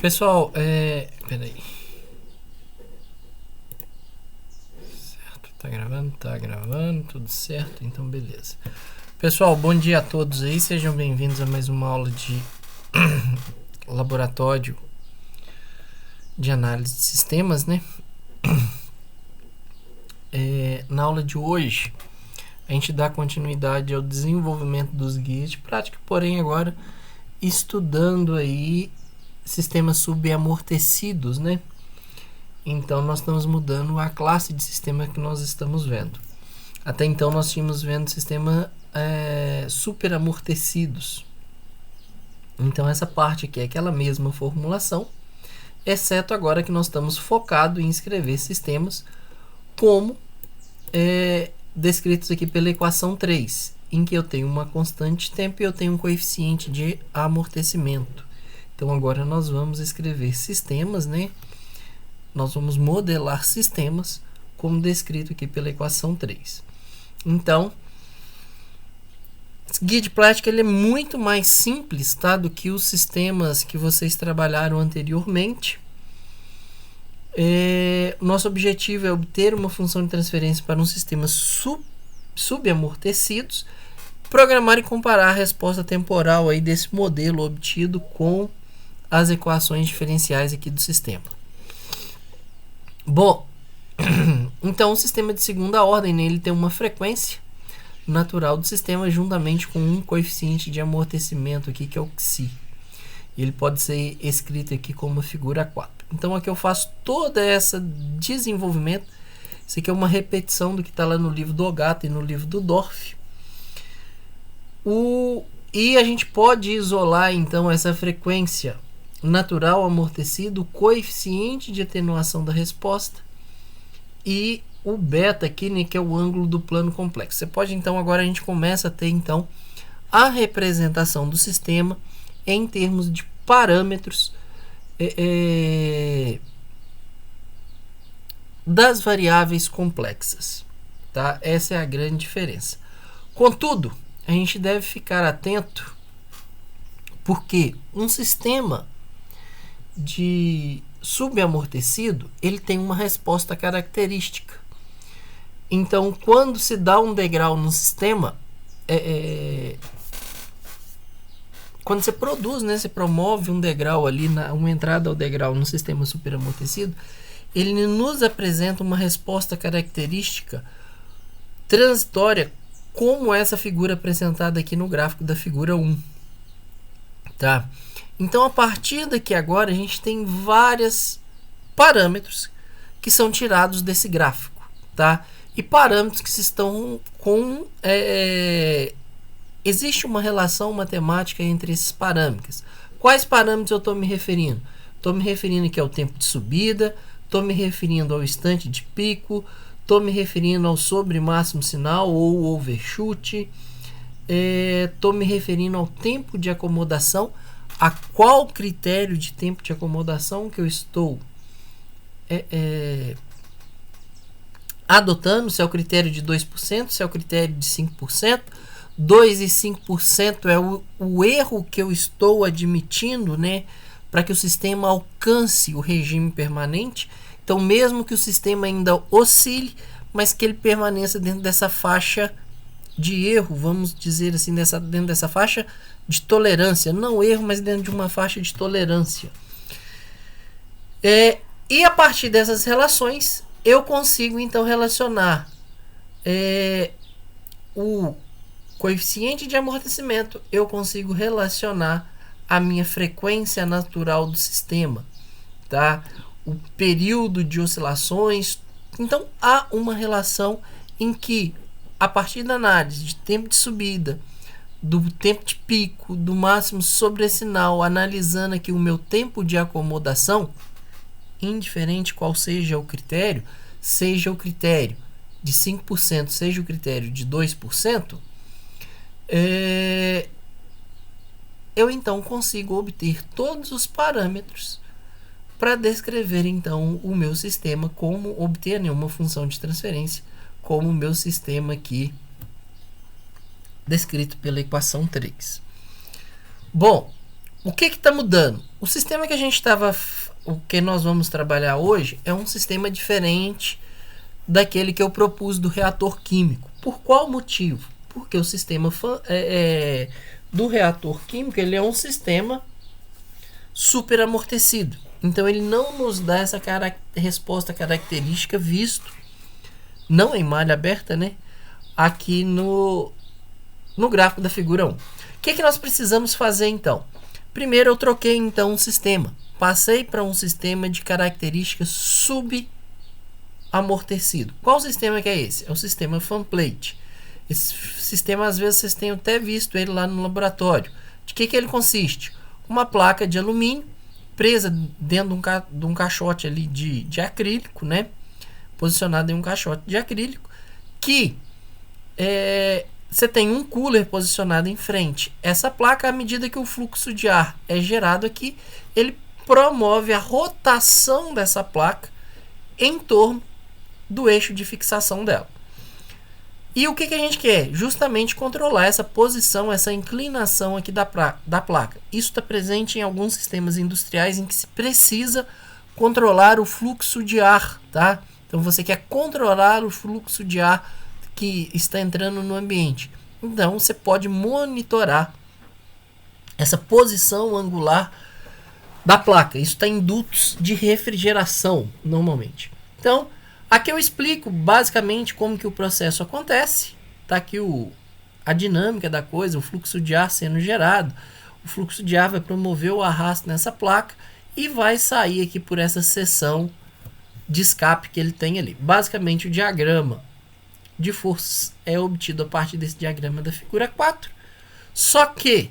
Pessoal, peraí. Certo, tá gravando, tudo certo, então beleza. Pessoal, bom dia a todos aí, sejam bem-vindos a mais uma aula de laboratório de análise de sistemas, né? Na aula de hoje, a gente dá continuidade ao desenvolvimento dos guias de prática, porém agora estudando aí sistemas subamortecidos, né? Então nós estamos mudando a classe de sistema que nós estamos vendo. Até então nós tínhamos vendo sistema superamortecidos. Então essa parte aqui é aquela mesma formulação, exceto agora que nós estamos focados em escrever sistemas como descritos aqui pela equação 3, em que eu tenho uma constante de tempo e eu tenho um coeficiente de amortecimento. Então agora nós vamos escrever sistemas, né? Nós vamos modelar sistemas como descrito aqui pela equação 3. Então, esse guia de prática ele é muito mais simples, tá, do que os sistemas que vocês trabalharam anteriormente. Nosso objetivo é obter uma função de transferência para um sistema subamortecidos, programar e comparar a resposta temporal aí desse modelo obtido com as equações diferenciais aqui do sistema. Bom, então o sistema de segunda ordem, né, ele tem uma frequência natural do sistema juntamente com um coeficiente de amortecimento aqui que é o Xi. Ele pode ser escrito aqui como figura 4. Então aqui eu faço todo esse desenvolvimento. Isso aqui é uma repetição do que está lá no livro do Ogata e no livro do Dorff. E a gente pode isolar então essa frequência natural amortecido, o coeficiente de atenuação da resposta e o beta aqui, né, que é o ângulo do plano complexo. Você pode então, agora a gente começa a ter então a representação do sistema em termos de parâmetros das variáveis complexas, tá? Essa é a grande diferença. Contudo, a gente deve ficar atento porque um sistema de subamortecido ele tem uma resposta característica. Então, quando se dá um degrau no sistema, quando você produz, né, você promove um degrau ali, uma entrada ao degrau no sistema superamortecido, ele nos apresenta uma resposta característica transitória, como essa figura apresentada aqui no gráfico da figura 1. Tá? Então, a partir daqui agora, a gente tem vários parâmetros que são tirados desse gráfico. Tá? E parâmetros que estão com... existe uma relação matemática entre esses parâmetros. Quais parâmetros eu estou me referindo? Estou me referindo aqui ao tempo de subida, estou me referindo ao instante de pico, estou me referindo ao sobre máximo sinal ou overshoot, estou me referindo ao tempo de acomodação, a qual critério de tempo de acomodação que eu estou adotando, se é o critério de 2%, se é o critério de 5%, 2 e 5% é o erro que eu estou admitindo, né, para que o sistema alcance o regime permanente. Então, mesmo que o sistema ainda oscile, mas que ele permaneça dentro dessa faixa de erro, vamos dizer assim, dentro dessa faixa de tolerância. Não erro, mas dentro de uma faixa de tolerância. E a partir dessas relações, eu consigo então relacionar o coeficiente de amortecimento, eu consigo relacionar a minha frequência natural do sistema, tá? O período de oscilações. Então há uma relação em que, a partir da análise de tempo de subida, do tempo de pico, do máximo sobressinal, analisando aqui o meu tempo de acomodação, indiferente qual seja o critério, seja o critério de 5%, seja o critério de 2%, eu então consigo obter todos os parâmetros para descrever então o meu sistema, como obter uma função de transferência, como o meu sistema aqui descrito pela equação 3. Bom, O que está mudando? O sistema que a gente estava, o que nós vamos trabalhar hoje é um sistema diferente daquele que eu propus do reator químico. Por qual motivo? Porque o sistema do reator químico ele é um sistema super amortecido. Então ele não nos dá essa resposta característica visto, não em malha aberta, né? Aqui no gráfico da figura 1. O que nós precisamos fazer então? Primeiro eu troquei então um sistema. Passei para um sistema de características subamortecido. Qual sistema que é esse? É o sistema fanplate. Esse sistema às vezes vocês têm até visto ele lá no laboratório. De que ele consiste? Uma placa de alumínio presa dentro de um caixote ali de acrílico, né? Posicionado em um caixote de acrílico, que você tem um cooler posicionado em frente. Essa placa, à medida que o fluxo de ar é gerado aqui, ele promove a rotação dessa placa em torno do eixo de fixação dela. E o que a gente quer? Justamente controlar essa posição, essa inclinação aqui da placa. Isso está presente em alguns sistemas industriais em que se precisa controlar o fluxo de ar, tá? Então você quer controlar o fluxo de ar que está entrando no ambiente. Então você pode monitorar essa posição angular da placa. Isso está em dutos de refrigeração, normalmente. Então, aqui eu explico basicamente como que o processo acontece. Está aqui a dinâmica da coisa, o fluxo de ar sendo gerado. O fluxo de ar vai promover o arrasto nessa placa e vai sair aqui por essa seção de escape que ele tem ali. Basicamente o diagrama de forças é obtido a partir desse diagrama da figura 4. Só que,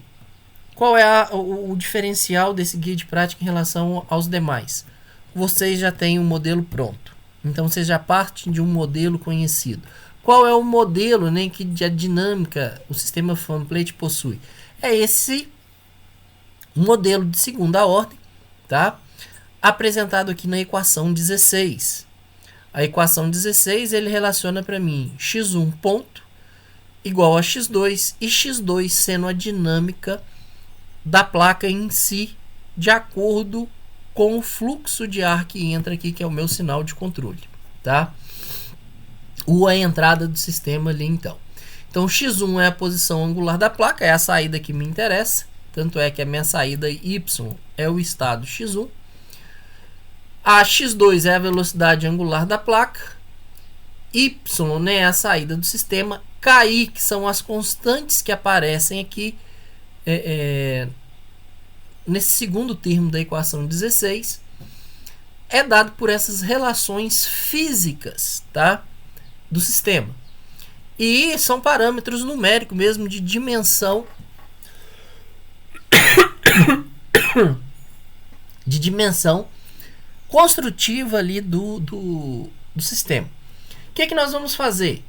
qual é o diferencial desse guia de prática em relação aos demais? Vocês já têm um modelo pronto. Então vocês já partem de um modelo conhecido. Qual é o modelo, né, que a dinâmica, o sistema fanplate possui? É esse modelo de segunda ordem, tá? Apresentado aqui na equação 16. A equação 16 ele relaciona para mim x1 ponto igual a x2 e x2 sendo a dinâmica da placa em si, de acordo com o fluxo de ar que entra aqui, que é o meu sinal de controle, tá? Ou a entrada do sistema ali, então. Então, x1 é a posição angular da placa, é a saída que me interessa, tanto é que a minha saída y é o estado x1. A x2 é a velocidade angular da placa, y, né, é a saída do sistema, KI, que são as constantes que aparecem aqui, nesse segundo termo da equação 16, é dado por essas relações físicas, tá, do sistema. E são parâmetros numéricos mesmo, de dimensão de dimensão construtiva ali do sistema. O que nós vamos fazer?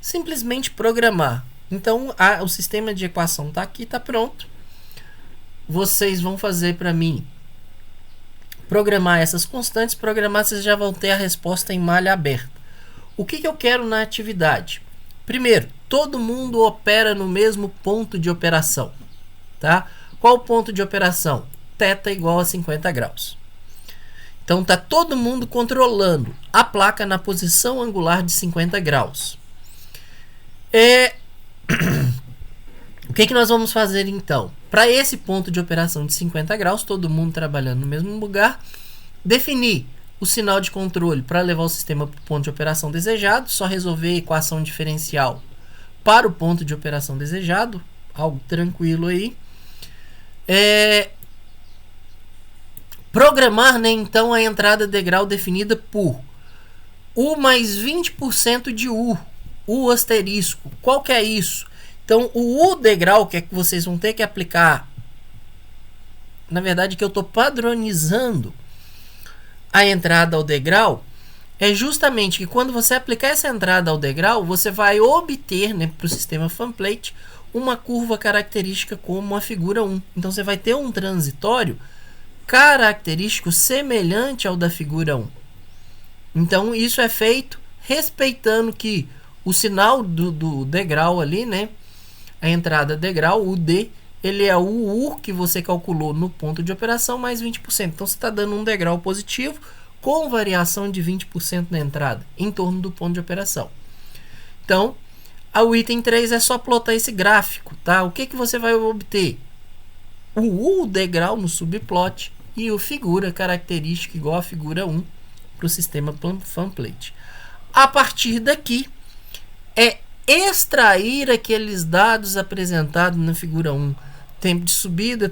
Simplesmente programar. Então o sistema de equação está aqui, está pronto. Vocês vão fazer para mim programar essas constantes. Programar, vocês já vão ter a resposta em malha aberta. O que eu quero na atividade? Primeiro, todo mundo opera no mesmo ponto de operação, tá? Qual o ponto de operação? Θ igual a 50 graus. Então tá todo mundo controlando a placa na posição angular de 50 graus. O que nós vamos fazer então? Para esse ponto de operação de 50 graus, todo mundo trabalhando no mesmo lugar, definir o sinal de controle para levar o sistema para o ponto de operação desejado, só resolver a equação diferencial para o ponto de operação desejado, algo tranquilo aí. Programar, né, então, a entrada degrau definida por U mais 20% de U asterisco. Qual que é isso? Então, o U degrau que é que vocês vão ter que aplicar, na verdade, que eu estou padronizando a entrada ao degrau, é justamente que quando você aplicar essa entrada ao degrau, você vai obter, né, para o sistema fanplate, uma curva característica como a figura 1. Então, você vai ter um transitório característico semelhante ao da figura 1. Então, isso é feito respeitando que o sinal do degrau ali, né, a entrada degrau, o D, ele é o U que você calculou no ponto de operação mais 20%. Então você está dando um degrau positivo com variação de 20% na entrada, em torno do ponto de operação. Então, o item 3 é só plotar esse gráfico, tá? O que você vai obter? O U degrau no subplot e o figura característica igual a figura 1 para o sistema fanplate. A partir daqui, é extrair aqueles dados apresentados na figura 1. Tempo de subida,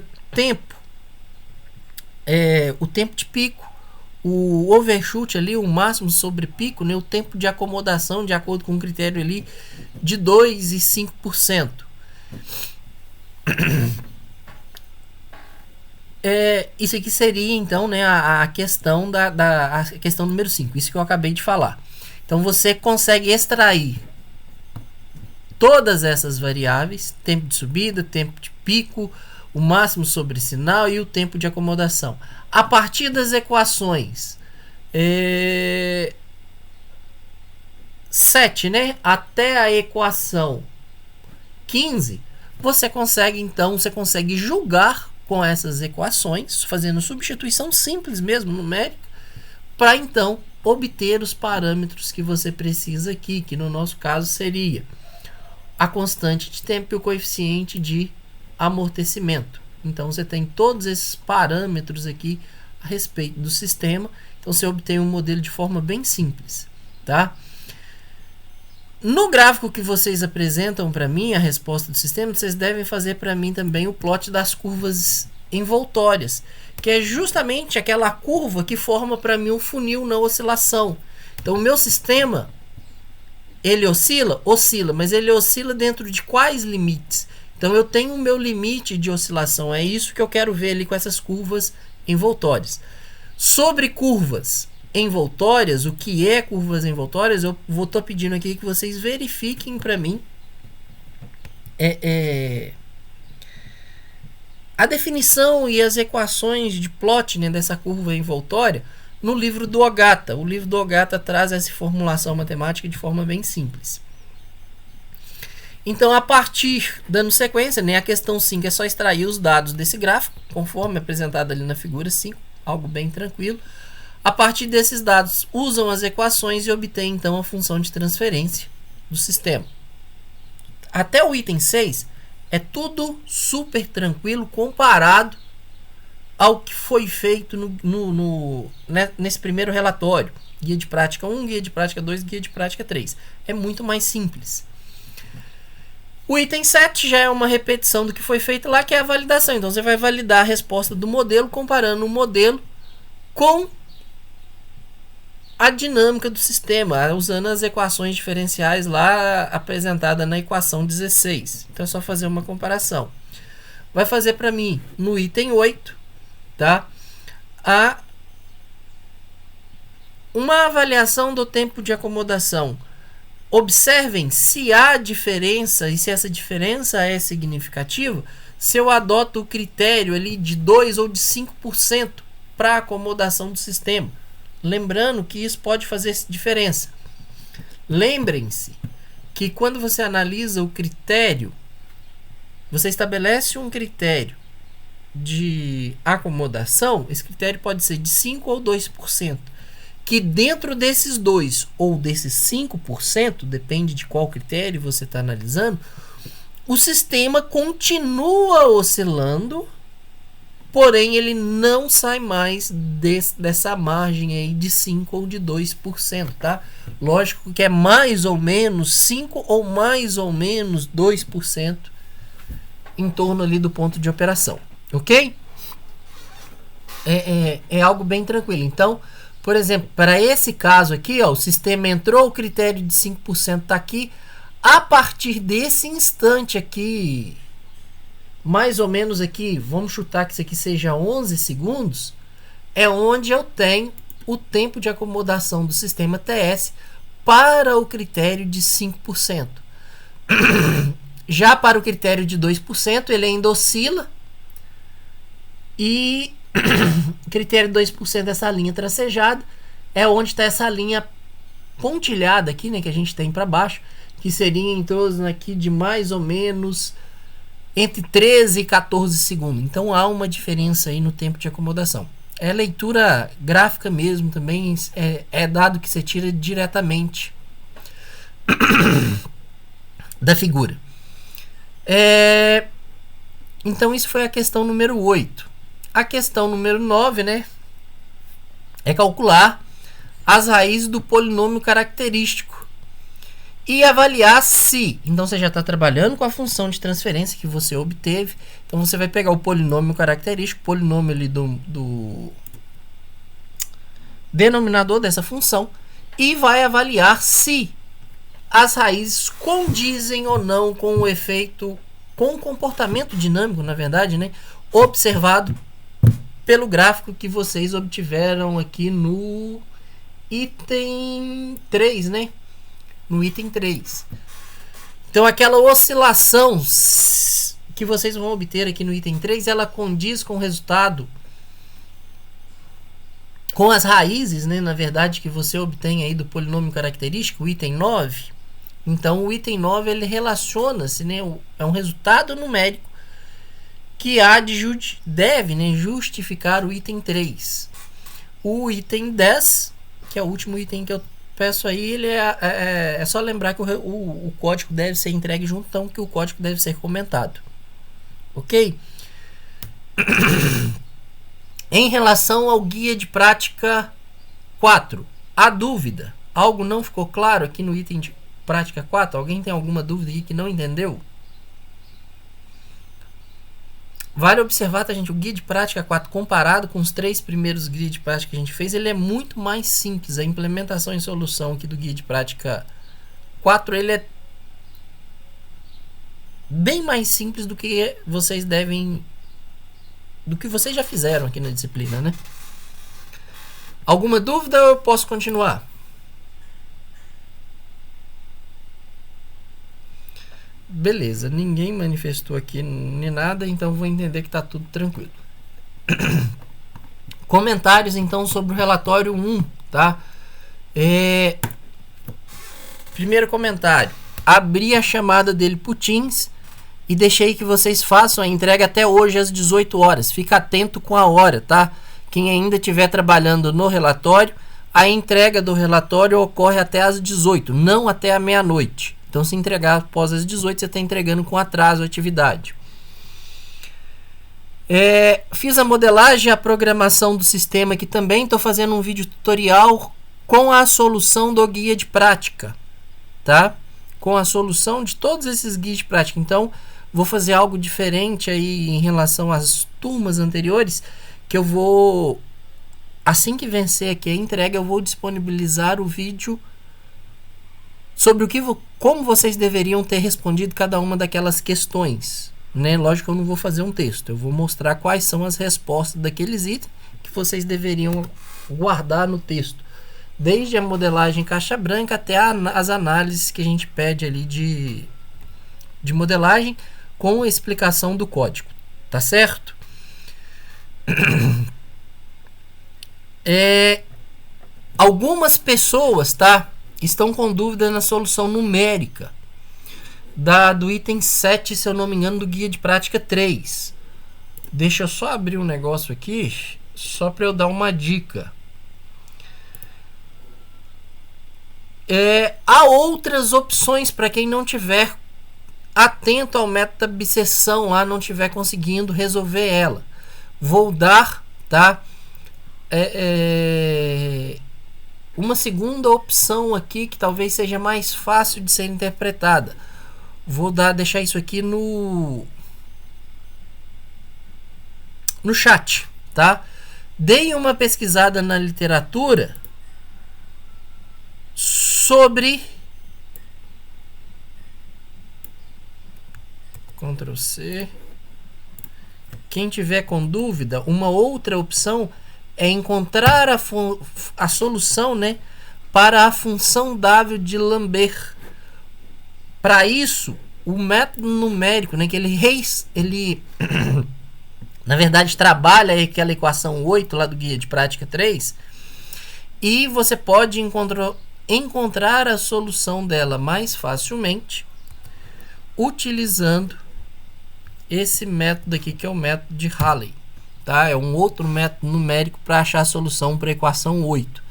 o tempo de pico, o overshoot ali, o máximo sobre pico, né, o tempo de acomodação de acordo com o critério ali de 2 e 5%. Isso aqui seria então, né, a questão a questão número 5, isso que eu acabei de falar. Então você consegue extrair todas essas variáveis, tempo de subida, tempo de pico, o máximo sobre sinal e o tempo de acomodação. A partir das equações 7, né, até a equação 15, você consegue julgar com essas equações, fazendo substituição simples mesmo, numérica, para então obter os parâmetros que você precisa aqui, que no nosso caso seria a constante de tempo e o coeficiente de amortecimento. Então você tem todos esses parâmetros aqui a respeito do sistema. Então você obtém um modelo de forma bem simples, tá? No gráfico que vocês apresentam para mim, a resposta do sistema, vocês devem fazer para mim também o plot das curvas envoltórias, que é justamente aquela curva que forma para mim um funil na oscilação. Então o meu sistema, ele oscila, mas ele oscila dentro de quais limites? Então eu tenho o meu limite de oscilação, é isso que eu quero ver ali com essas curvas envoltórias. Sobre curvas envoltórias, o que é curvas envoltórias, eu vou estar pedindo aqui que vocês verifiquem para mim a definição e as equações de plot, né, dessa curva envoltória no livro do Ogata. O livro do Ogata traz essa formulação matemática de forma bem simples. Então, a partir, dando sequência, né, a questão 5 é só extrair os dados desse gráfico, conforme apresentado ali na figura 5, algo bem tranquilo. A partir desses dados, usam as equações e obtêm, então, a função de transferência do sistema. Até o item 6, é tudo super tranquilo comparado ao que foi feito nesse primeiro relatório. Guia de prática 1, guia de prática 2, guia de prática 3. É muito mais simples. O item 7 já é uma repetição do que foi feito lá, que é a validação. Então, você vai validar a resposta do modelo, comparando o modelo com a dinâmica do sistema, usando as equações diferenciais lá apresentadas na equação 16. Então, é só fazer uma comparação. Vai fazer para mim, no item 8, tá? Uma avaliação do tempo de acomodação. Observem se há diferença e se essa diferença é significativa, se eu adoto o critério ali de 2 ou de 5% para acomodação do sistema. Lembrando que isso pode fazer diferença. Lembrem-se que quando você analisa o critério, você estabelece um critério de acomodação, esse critério pode ser de 5 ou 2%. Que dentro desses 2 ou desses 5%, depende de qual critério você está analisando, o sistema continua oscilando, porém ele não sai mais dessa margem aí de 5 ou de 2%, tá? Lógico que é mais ou menos 5 ou mais ou menos 2% em torno ali do ponto de operação, ok? É algo bem tranquilo. Então, por exemplo, para esse caso aqui, ó, o sistema entrou, o critério de 5% está aqui. A partir desse instante aqui, mais ou menos aqui, vamos chutar que isso aqui seja 11 segundos, é onde eu tenho o tempo de acomodação do sistema TS para o critério de 5%. Já para o critério de 2%, ele ainda oscila e critério 2% dessa linha tracejada é onde está essa linha pontilhada aqui, né, que a gente tem para baixo, que seria em torno aqui de mais ou menos entre 13 e 14 segundos. Então há uma diferença aí no tempo de acomodação. É leitura gráfica mesmo, também é dado que você tira diretamente da figura. Então isso foi a questão número 8. A questão número 9, né, é calcular as raízes do polinômio característico e avaliar se... Então você já está trabalhando com a função de transferência que você obteve. Então você vai pegar o polinômio característico, o polinômio ali do denominador dessa função, e vai avaliar se as raízes condizem ou não com o efeito, com o comportamento dinâmico, na verdade, né, observado pelo gráfico que vocês obtiveram aqui no item 3, né? No item 3. Então aquela oscilação que vocês vão obter aqui no item 3, ela condiz com o resultado, com as raízes, né, na verdade, que você obtém aí do polinômio característico, o item 9. Então o item 9 ele relaciona-se, né, é um resultado numérico que deve, né, justificar o item 3. O item 10, que é o último item que eu peço aí, ele é só lembrar que o código deve ser entregue junto, então que o código deve ser comentado. Ok? Em relação ao guia de prática 4, a dúvida? Algo não ficou claro aqui no item de prática 4? Alguém tem alguma dúvida aí que não entendeu? Vale observar, tá, gente? O guia de prática 4, comparado com os 3 primeiros guias de prática que a gente fez, ele é muito mais simples. A implementação e solução aqui do guia de prática 4, ele é bem mais simples do que vocês já fizeram aqui na disciplina, né? Alguma dúvida ou eu posso continuar? Beleza, ninguém manifestou aqui nem nada, então vou entender que está tudo tranquilo. Comentários então sobre o relatório 1, tá? Primeiro comentário: abri a chamada dele pro Teams e deixei que vocês façam a entrega até hoje às 18 horas. Fica atento com a hora, tá? Quem ainda estiver trabalhando no relatório, a entrega do relatório ocorre até às 18, não até a meia-noite. Então, se entregar após as 18, você está entregando com atraso a atividade. Fiz a modelagem e a programação do sistema aqui também. Estou fazendo um vídeo tutorial com a solução do guia de prática, tá? Com a solução de todos esses guias de prática. Então, vou fazer algo diferente aí em relação às turmas anteriores, que eu vou, assim que vencer aqui a entrega, eu vou disponibilizar o vídeo sobre como vocês deveriam ter respondido cada uma daquelas questões, né? Lógico que eu não vou fazer um texto, eu vou mostrar quais são as respostas daqueles itens que vocês deveriam guardar no texto, desde a modelagem caixa branca até as análises que a gente pede ali de modelagem com a explicação do código, tá certo? Algumas pessoas, tá, estão com dúvida na solução numérica do item 7, se eu não me engano, do guia de prática 3. Deixa eu só abrir um negócio aqui, só para eu dar uma dica. Há outras opções para quem não tiver atento ao método da bisseção lá, não tiver conseguindo resolver ela. Vou dar, tá, uma segunda opção aqui que talvez seja mais fácil de ser interpretada. Vou deixar isso aqui no chat, tá? Dei uma pesquisada na literatura sobre Ctrl C. Quem tiver com dúvida, uma outra opção é encontrar a solução, né, para a função W de Lambert. Para isso, o método numérico, né, que ele na verdade trabalha aquela equação 8 lá do guia de prática 3, e você pode encontrar a solução dela mais facilmente utilizando esse método aqui, que é o método de Rayleigh, tá? É um outro método numérico para achar a solução para a equação 8.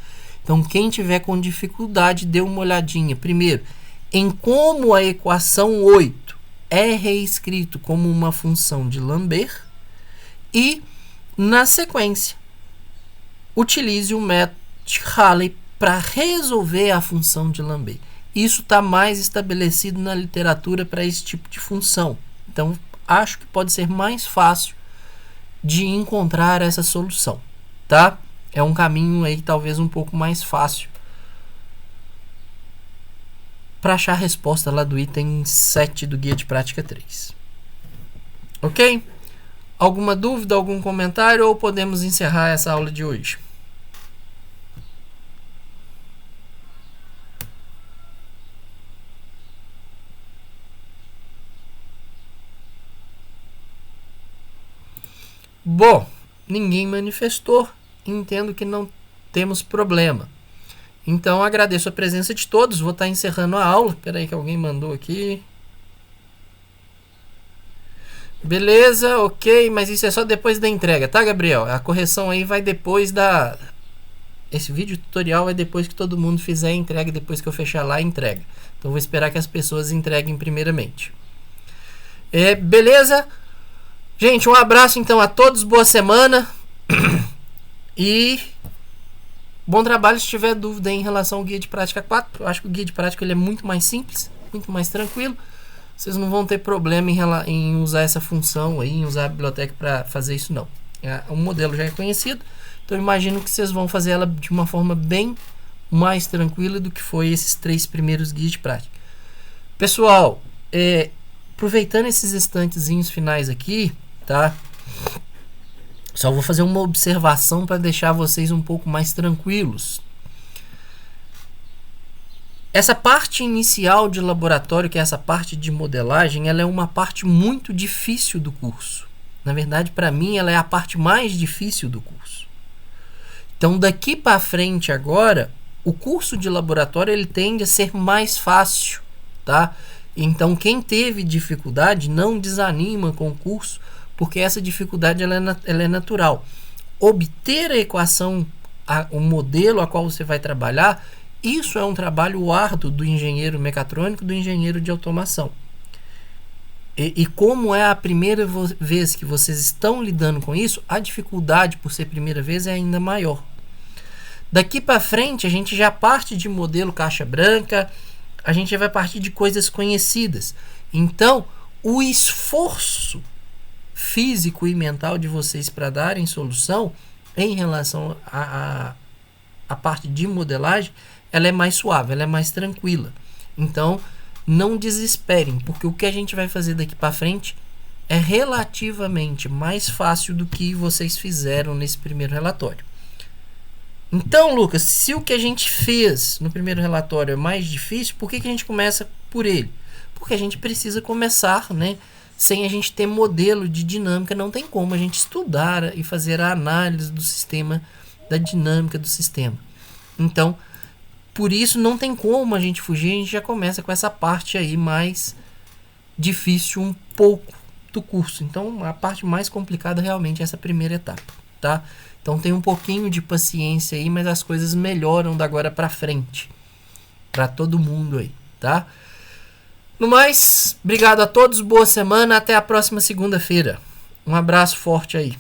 Então, quem tiver com dificuldade, dê uma olhadinha primeiro em como a equação 8 é reescrito como uma função de Lambert e, na sequência, utilize o método de Rayleigh para resolver a função de Lambert. Isso está mais estabelecido na literatura para esse tipo de função. Então, acho que pode ser mais fácil de encontrar essa solução, tá? É um caminho aí talvez um pouco mais fácil para achar a resposta lá do item 7 do Guia de Prática 3. Ok? Alguma dúvida, algum comentário ou podemos encerrar essa aula de hoje? Bom, ninguém manifestou, entendo que não temos problema. Então, agradeço a presença de todos, vou estar encerrando a aula. Espera aí que alguém mandou aqui. Beleza, ok, mas isso é só depois da entrega, tá, Gabriel? A correção aí vai depois da... Esse vídeo tutorial é depois que todo mundo fizer a entrega, depois que eu fechar lá a entrega. Então, vou esperar que as pessoas entreguem primeiramente. Beleza? Gente, um abraço então a todos, boa semana e bom trabalho. Se tiver dúvida em relação ao Guia de Prática 4, eu acho que o Guia de Prática ele é muito mais simples, muito mais tranquilo. Vocês não vão ter problema em usar essa função aí, em usar a biblioteca para fazer isso não. O modelo já é conhecido, então eu imagino que vocês vão fazer ela de uma forma bem mais tranquila do que foi esses 3 primeiros guias de prática. Pessoal, aproveitando esses instantezinhos finais aqui, tá? Só vou fazer uma observação para deixar vocês um pouco mais tranquilos. Essa parte inicial de laboratório, que é essa parte de modelagem, ela é uma parte muito difícil do curso. Na verdade, para mim, ela é a parte mais difícil do curso. Então, daqui para frente agora, o curso de laboratório ele tende a ser mais fácil, tá? Então, quem teve dificuldade, não desanima com o curso, porque essa dificuldade ela é natural. Obter a equação, o modelo a qual você vai trabalhar, isso é um trabalho árduo do engenheiro mecatrônico, do engenheiro de automação. E como é a primeira vez que vocês estão lidando com isso, a dificuldade por ser primeira vez é ainda maior. Daqui para frente, a gente já parte de modelo caixa branca, a gente já vai partir de coisas conhecidas. Então, o esforço físico e mental de vocês para darem solução em relação à parte de modelagem, ela é mais suave, ela é mais tranquila. Então, não desesperem, porque o que a gente vai fazer daqui para frente é relativamente mais fácil do que vocês fizeram nesse primeiro relatório. Então, Lucas, se o que a gente fez no primeiro relatório é mais difícil, por que a gente começa por ele? Porque a gente precisa começar, né? Sem a gente ter modelo de dinâmica, não tem como a gente estudar e fazer a análise do sistema, da dinâmica do sistema. Então, por isso não tem como a gente fugir, a gente já começa com essa parte aí mais difícil um pouco do curso. Então, a parte mais complicada realmente é essa primeira etapa, tá? Então, tem um pouquinho de paciência aí, mas as coisas melhoram da agora para frente, para todo mundo aí, tá? No mais, obrigado a todos, boa semana, até a próxima segunda-feira. Um abraço forte aí.